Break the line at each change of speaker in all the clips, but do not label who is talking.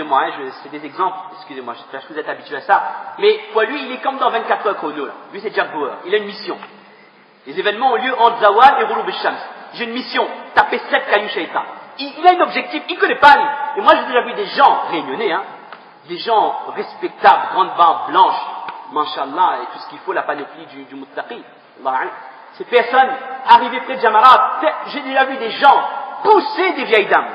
excusez-moi, hein, c'est des exemples, excusez-moi, j'espère que vous êtes habitués à ça, mais pour lui, il est comme dans 24 heures chrono, là. Lui, c'est Jack Bauer, il a une mission. Les événements ont lieu entre Zawal et Ghurub al-Shams. J'ai une mission, taper 7 cailloux shaitan. Il a un objectif, il ne connaît pas, lui. Et moi, j'ai déjà vu des gens réunionnais, hein, des gens respectables, grandes barbes blanches, mashallah, et tout ce qu'il faut, la panoplie du muttaqi. Ces personnes arrivées près de Jamarat, j'ai déjà vu des gens pousser des vieilles dames.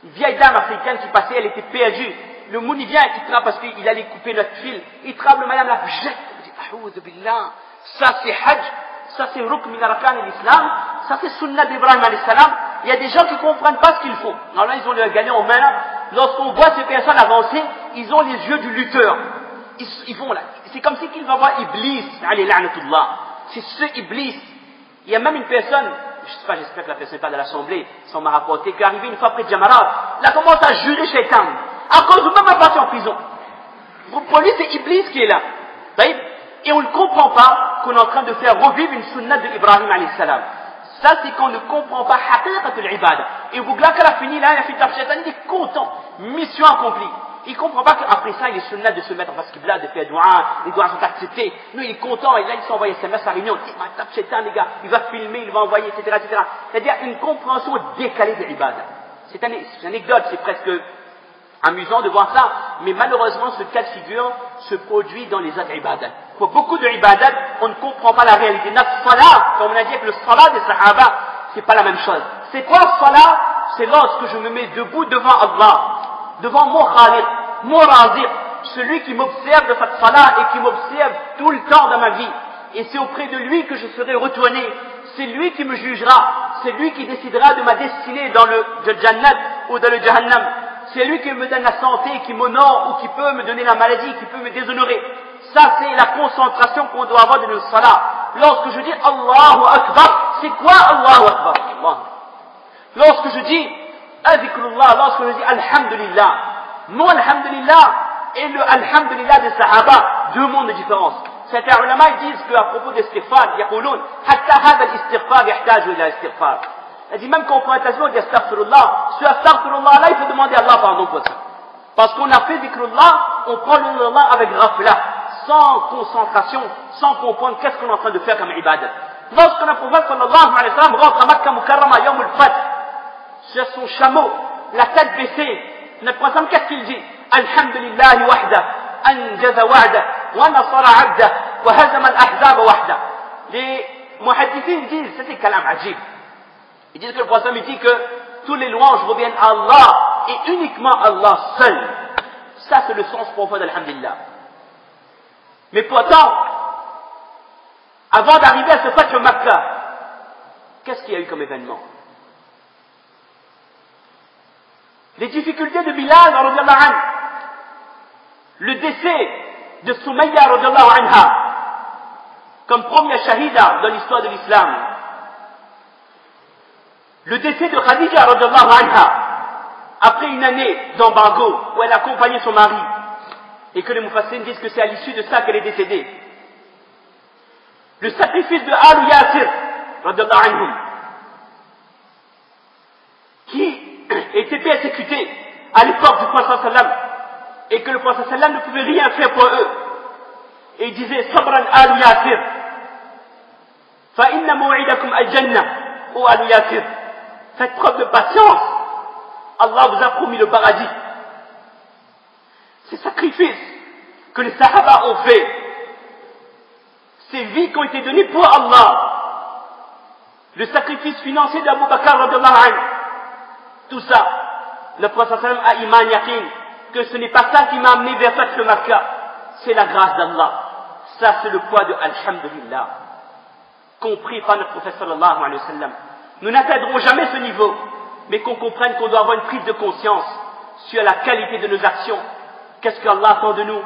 Une vieille dame africaine qui passait, elle était perdue. Le mouni vient, il trappe parce qu'il allait couper notre fil. Il trappe le madame, la jette. Il dit, Aoudou billah. Ça c'est Hajj. Ça c'est Rukn min arkan de l'islam. Ça c'est Sunnah d'Ibrahim alayhi salam. Il y a des gens qui ne comprennent pas ce qu'il faut. Alors là, ils ont le gagnant en main. Lorsqu'on voit ces personnes avancer, ils ont les yeux du lutteur. Ils vont là. C'est comme si qu'ils vont voir Iblis. Allez, la'natullah. C'est ce Iblis. Il y a même une personne, je sais pas, j'espère que la personne n'est pas de l'assemblée, si on m'a rapporté, qui est arrivée une fois près de Jamarat, il a commencé à jurer shaitan, à cause de même parti en prison. Pour lui, c'est Iblis qui est là. Et on ne comprend pas qu'on est en train de faire revivre une sunnah de Ibrahim alayhi salam. Ça, c'est qu'on ne comprend pas haqiqatul ibada. Et vous, là, qu'elle a fini, là, il a fait ta shaitan, il est content. Mission accomplie. Il ne comprend pas qu'après ça, il est sunnah de se mettre en face qibla, de faire dua, les doigts sont acceptés. Nous, il est content, et là, il s'envoie SMS à la réunion, il dit, tape shaitan, les gars, il va filmer, il va envoyer, etc., etc. C'est-à-dire une compréhension décalée de l'ibada. C'est une anecdote, c'est presque amusant de voir ça, mais malheureusement, ce cas de figure se produit dans les autres ibadat. Pour beaucoup de ibadat, on ne comprend pas la réalité. Notre salat, comme on a dit avec le salat des sahaba, c'est pas la même chose. C'est quoi le salat? C'est lorsque je me mets debout devant Allah, devant mon Khaliq, mon Raziq, celui qui m'observe de cette salat et qui m'observe tout le temps dans ma vie. Et c'est auprès de lui que je serai retourné. C'est lui qui me jugera. C'est lui qui décidera de ma destinée dans le Jannat ou dans le Jahannam. C'est lui qui me donne la santé, qui m'honore ou qui peut me donner la maladie, qui peut me déshonorer. Ça, c'est la concentration qu'on doit avoir de nos salat. Lorsque je dis Allahu Akbar, c'est quoi Allahu Akbar? Lorsque je dis Adhikrullah, lorsque je dis Alhamdulillah, mon Alhamdulillah et le Alhamdulillah des Sahaba, deux mondes de différence. Certains ulama disent qu'à propos d'istighfar, yaqouloun, hatta hada l'istighfar yahtaju ila istighfar. Elle dit même quand on prend l'intention de dire astaghfirullah, ce astaghfirullah là, il faut demander à Allah pardon pour ça. Parce qu'on a fait dhikrullah, on prend le nom d'Allah avec ghafla, sans concentration, sans comprendre qu'est-ce qu'on est en train de faire comme ibadat. Lorsque le prophète sallallahu alayhi wa sallam rentre à Makkah Mukarrama Yawm al-Fath, sur son chameau, la tête baissée, notre prophète, qu'est-ce qu'il dit? Alhamdulillahi wahda, anjaza wa'da, wa nasara 'abda, wa hazama al-ahzab wahda. Les muhaddithines disent, c'est un kalam ajib. Ils disent que le prophète dit que tous les louanges reviennent à Allah et uniquement à Allah seul. Ça, c'est le sens profond d'Alhamdulillah. Mais pourtant, avant d'arriver à ce Fath Makkah, qu'est-ce qu'il y a eu comme événement? Les difficultés de Bilal, radiyallahu anhu, le décès de Soumayya, radiyallahu anha, comme première shahida dans l'histoire de l'islam, le décès de Khadija, radiyallahu anha, après une année d'embargo où elle accompagnait son mari, et que les mufassirin disent que c'est à l'issue de ça qu'elle est décédée. Le sacrifice de Alu Yasir, radiyallahu anhum, qui était persécuté à l'époque du prophète sallam, et que le prophète sallam ne pouvait rien faire pour eux. Et il disait, Sabran Alu Yasir, fa inna mu'idakum al-jannah, ô Alu Yasir, faites preuve de patience, Allah vous a promis le paradis. Ces sacrifices que les Sahaba ont fait, ces vies qui ont été données pour Allah, le sacrifice financier d'Abu Bakr radiyallahu anhu, tout ça, le prophète sallam a iman yaqin que ce n'est pas ça qui m'a amené vers Fath Makkah, c'est la grâce d'Allah. Ça, c'est le poids de Alhamdulillah, compris par notre prophète sallallahu alayhi wa sallam. Nous n'atteindrons jamais ce niveau, mais qu'on comprenne qu'on doit avoir une prise de conscience sur la qualité de nos actions. Qu'est-ce qu'Allah attend de nous?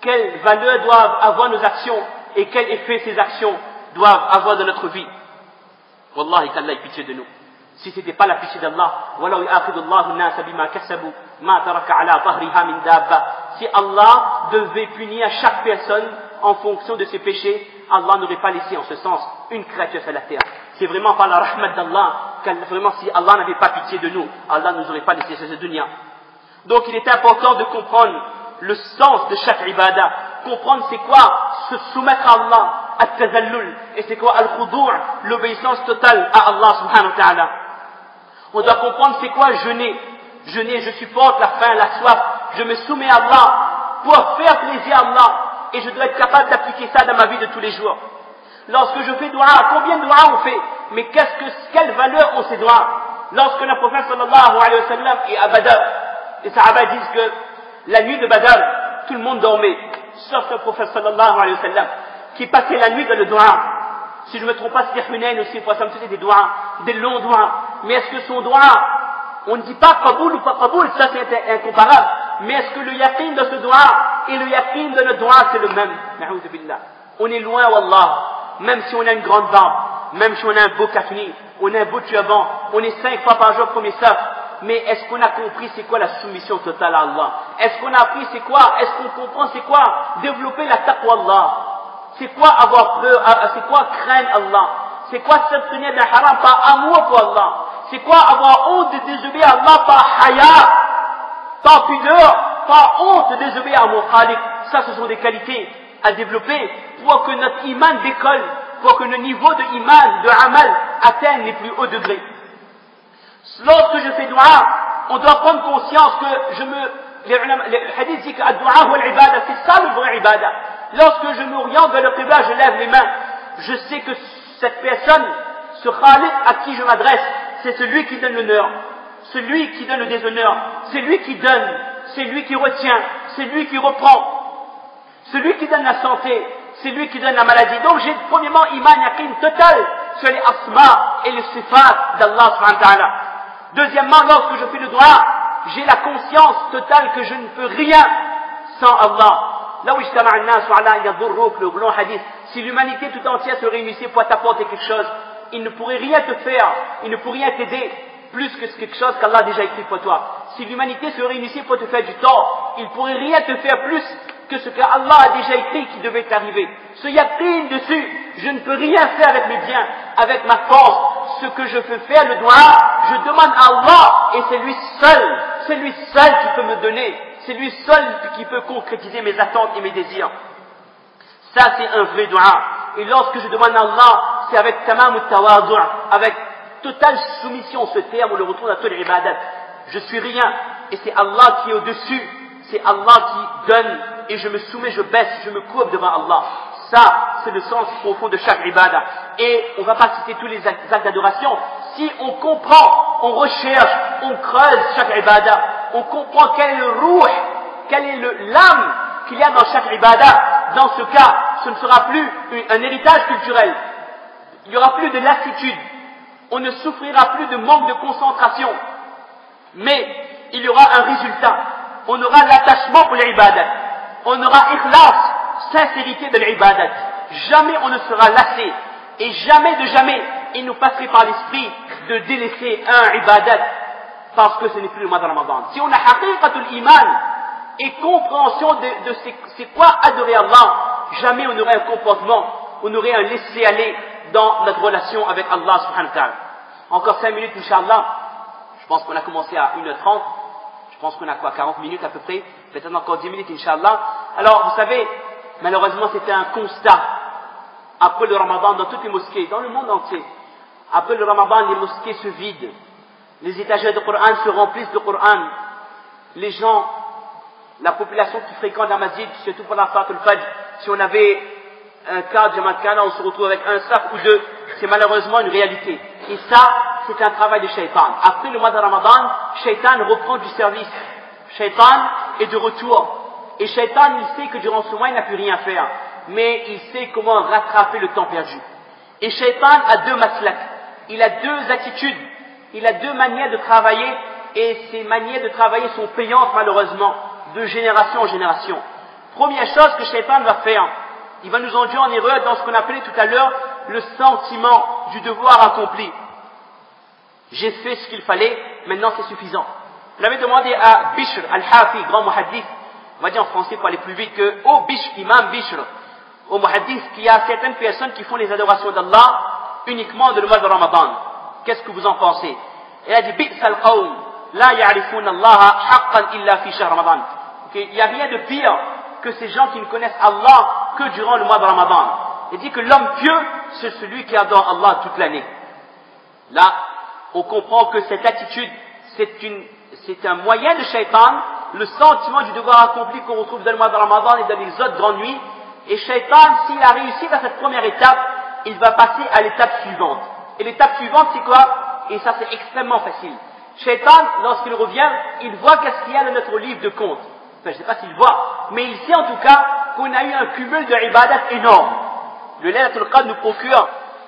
Quelle valeur doivent avoir nos actions et quel effet ces actions doivent avoir dans notre vie? Wallahi qu'Allah ait pitié de nous. Si ce n'était pas la pitié d'Allah, si Allah devait punir chaque personne en fonction de ses péchés, Allah n'aurait pas laissé en ce sens une créature sur la terre. C'est vraiment par la rahmat d'Allah, vraiment si Allah n'avait pas pitié de nous, Allah ne nous aurait pas laissé sur cette dunya. Donc il est important de comprendre le sens de chaque ibadah, comprendre c'est quoi se soumettre à Allah, at-tazallul, et c'est quoi al-khudu', l'obéissance totale à Allah subhanahu wa ta'ala. On doit comprendre c'est quoi jeûner. Jeûner, je supporte la faim, la soif, je me soumets à Allah pour faire plaisir à Allah, et je dois être capable d'appliquer ça dans ma vie de tous les jours. Lorsque je fais dua, combien de dua on fait? Mais quelle valeur ont ces dua? Lorsque le prophète sallallahu alayhi wa sallam est à Badr, les Sahaba disent que la nuit de Badr, tout le monde dormait, sauf le prophète sallallahu alayhi wa sallam, qui passait la nuit dans le dua. Si je ne me trompe pas, c'était Hunayn aussi, le prophète faisait des dua, des longs dua. Mais est-ce que son dua, on ne dit pas qaboul ou pas qaboul, ça c'est incomparable. Mais est-ce que le yaqin de ce dua et le yaqin de notre dua c'est le même? Na'oudhu billah. On est loin, wallah. Même si on a une grande barbe, même si on a un beau kafni, on a un beau turban, on est 5 fois par jour premier saf. Mais est-ce qu'on a compris c'est quoi la soumission totale à Allah? Est-ce qu'on a appris c'est quoi? Est-ce qu'on comprend c'est quoi développer la taqwa Allah? C'est quoi avoir peur? C'est quoi craindre Allah? C'est quoi s'abstenir d'un haram par amour pour Allah? C'est quoi avoir honte de désobéir à Allah par haya, par pudeur, par honte de désobéir à mon khaliq? Ça, ce sont des qualités à développer pour que notre iman décolle, pour que le niveau de iman, de amal, atteigne les plus hauts degrés. Lorsque je fais dua, on doit prendre conscience que le hadith dit que ad-dua huwa al-ibada, c'est ça le vrai ibada. Lorsque je m'oriente vers le qibla, je lève les mains, je sais que cette personne, ce khaliq à qui je m'adresse, c'est celui qui donne l'honneur, celui qui donne le déshonneur, c'est lui qui donne, c'est lui qui retient, c'est lui qui reprend, celui qui donne la santé, c'est lui qui donne la maladie. Donc j'ai premièrement iman yaqin total sur les asma et les sifat d'Allah subhanahu wa ta'ala. Deuxièmement, lorsque je fais le dua, j'ai la conscience totale que je ne peux rien sans Allah. Là où le long hadith, si l'humanité tout entière se réunissait pour t'apporter quelque chose, il ne pourrait rien te faire, il ne pourrait rien t'aider plus que quelque chose qu'Allah a déjà écrit pour toi. Si l'humanité se réunissait pour te faire du tort, il ne pourrait rien te faire plus que ce qu'Allah a déjà écrit qui devait t'arriver. Ce yaqin dessus, je ne peux rien faire avec mes biens, avec ma force. Ce que je peux faire, le doigt, je demande à Allah, et c'est lui seul qui peut me donner, c'est lui seul qui peut concrétiser mes attentes et mes désirs. Ça c'est un vrai dua. Et lorsque je demande à Allah, c'est avec tamam al-tawadu', avec totale soumission. Ce terme on le retrouve dans tous les ibadat. Je suis rien, et c'est Allah qui est au-dessus, c'est Allah qui donne, et je me soumets, je baisse, je me courbe devant Allah. Ça, c'est le sens profond de chaque ibadah. Et on ne va pas citer tous les actes d'adoration. Si on comprend, on recherche, on creuse chaque ibadah, on comprend quel est le ruh, quelle est l'âme qu'il y a dans chaque ibadah, dans ce cas, ce ne sera plus un héritage culturel. Il n'y aura plus de lassitude. On ne souffrira plus de manque de concentration. Mais il y aura un résultat. On aura l'attachement pour l'ibadat. On aura ikhlas, sincérité de l'ibadat. Jamais on ne sera lassé. Et jamais de jamais, il nous passerait par l'esprit de délaisser un ibadat parce que ce n'est plus le mois de Ramadan. Si on a haqiqatul iman et compréhension de c'est quoi adorer Allah, jamais on aurait un comportement, on aurait un laisser-aller dans notre relation avec Allah subhanahu wa ta'ala. Encore 5 minutes, Inch'Allah. Je pense qu'on a commencé à 1h30. Je pense qu'on a quoi, 40 minutes à peu près. Peut-être encore 10 minutes, Inch'Allah. Alors, vous savez, malheureusement, c'était un constat. Après le Ramadan, dans toutes les mosquées, dans le monde entier. Après le Ramadan, les mosquées se vident. Les étagères de Coran se remplissent de Coran. Les gens, la population qui fréquente la masjid, surtout pour la Salat al-Fajr, si on avait un cas de Jamaat Kana, on se retrouve avec un sac ou deux. C'est malheureusement une réalité. Et ça, c'est un travail de Shaitan. Après le mois de Ramadan, Shaitan reprend du service. Shaitan est de retour. Et Shaitan, il sait que durant ce mois, il n'a plus rien à faire. Mais il sait comment rattraper le temps perdu. Et Shaitan a deux maslak. Il a deux attitudes. Il a deux manières de travailler. Et ces manières de travailler sont payantes, malheureusement, de génération en génération. Première chose que Shaitan va faire, il va nous induire en erreur dans ce qu'on appelait tout à l'heure le sentiment du devoir accompli. J'ai fait ce qu'il fallait, maintenant c'est suffisant. Vous l'avez demandé à Bishr al-Hafi, grand muhaddith, on va dire en français pour aller plus vite que au Bishr, imam Bishr, au muhaddith, qu'il y a certaines personnes qui font les adorations d'Allah uniquement dans le mois de Ramadan. Qu'est-ce que vous en pensez? Il a dit Bi's al-qawm, لا يعرفون الله حقا إلا في شهر رمضان. Il n'y a rien de pire que ces gens qui ne connaissent Allah que durant le mois de Ramadan. Il dit que l'homme pieux, c'est celui qui adore Allah toute l'année. Là, on comprend que cette attitude, c'est un moyen de shaitan, le sentiment du devoir accompli qu'on retrouve dans le mois de Ramadan et dans les autres grandes nuits. Et shaitan, s'il a réussi dans cette première étape, il va passer à l'étape suivante. Et l'étape suivante, c'est quoi? Et ça, c'est extrêmement facile. Shaitan, lorsqu'il revient, il voit qu'est-ce qu'il y a dans notre livre de compte. Enfin, je ne sais pas s'il voit, mais il sait en tout cas qu'on a eu un cumul de ibadat énorme. Le Laylatul Qadr nous procure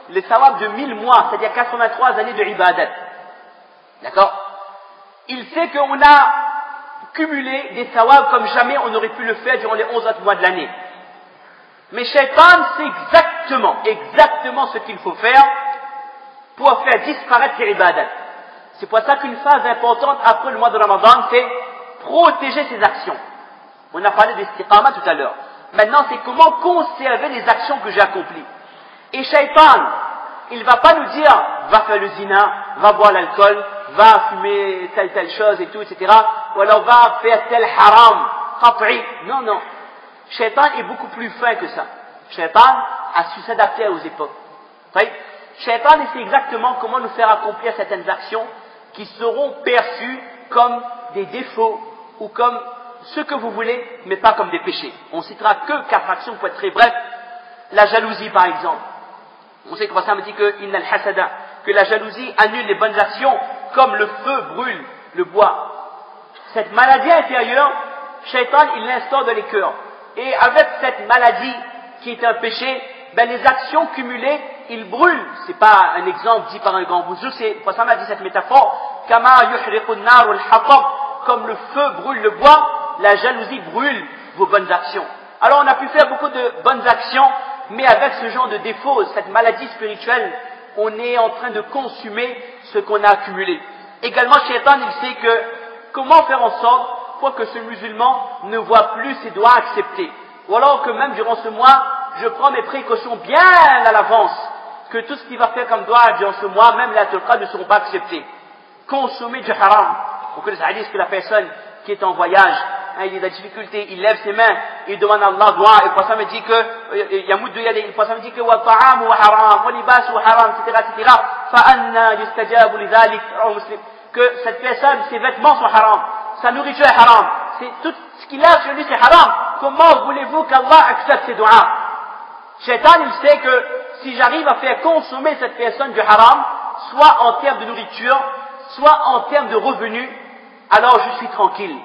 le sawab de 1000 mois, c'est-à-dire 83 années de ibadat. D'accord? Il sait qu'on a cumulé des sawabs comme jamais on aurait pu le faire durant les 11 autres mois de l'année. Mais Shaitan sait exactement ce qu'il faut faire pour faire disparaître les ibadat. C'est pour ça qu'une phase importante après le mois de Ramadan, c'est protéger ses actions. On a parlé d'istiqama tout à l'heure. Maintenant, c'est comment conserver les actions que j'ai accomplies. Et Shaitan, il ne va pas nous dire, va faire le zina, va boire l'alcool, va fumer telle chose et tout, etc. Ou alors va faire tel haram, qat'i. Non. Shaitan est beaucoup plus fin que ça. Shaitan a su s'adapter aux époques. Shaitan, il sait exactement comment nous faire accomplir certaines actions qui seront perçues comme des défauts ou comme ce que vous voulez, mais pas comme des péchés. On citera que 4 actions pour être très bref. La jalousie, par exemple. On sait que ça me dit que la jalousie annule les bonnes actions, comme le feu brûle le bois. Cette maladie intérieure, Shaitan, il l'instaure dans les cœurs. Et avec cette maladie qui est un péché, les actions cumulées, ils brûlent. C'est pas un exemple dit par un grand bouzou, c'est, pour ça m'a dit cette métaphore, comme le feu brûle le bois, la jalousie brûle vos bonnes actions. Alors on a pu faire beaucoup de bonnes actions, mais avec ce genre de défaut, cette maladie spirituelle, on est en train de consumer ce qu'on a accumulé. Également, Shaitan, il sait que comment faire en sorte pour que ce musulman ne voit plus ses doigts acceptés. Ou alors que même durant ce mois, je prends mes précautions bien à l'avance, que tout ce qu'il va faire comme doigt durant ce mois, même la Torah, ne seront pas acceptés. Consommer du haram. Vous connaissez le hadith que la personne qui est en voyage, il est dans la difficulté, il lève ses mains, il demande à Allah doigt, et pour ça me dit que, Yamoud Yadi, pour ça me dit que, wa ta'am wa haram, wa libas wa haram, etc., fa'anna yustajabu li dhalik, que cette personne, ses vêtements sont haram, sa nourriture est haram, c'est tout ce qu'il a sur lui c'est haram. Comment voulez-vous qu'Allah accepte ses doigts? Shaitan, il sait que si j'arrive à faire consommer cette personne du haram, soit en termes de nourriture, soit en termes de revenus, alors je suis tranquille.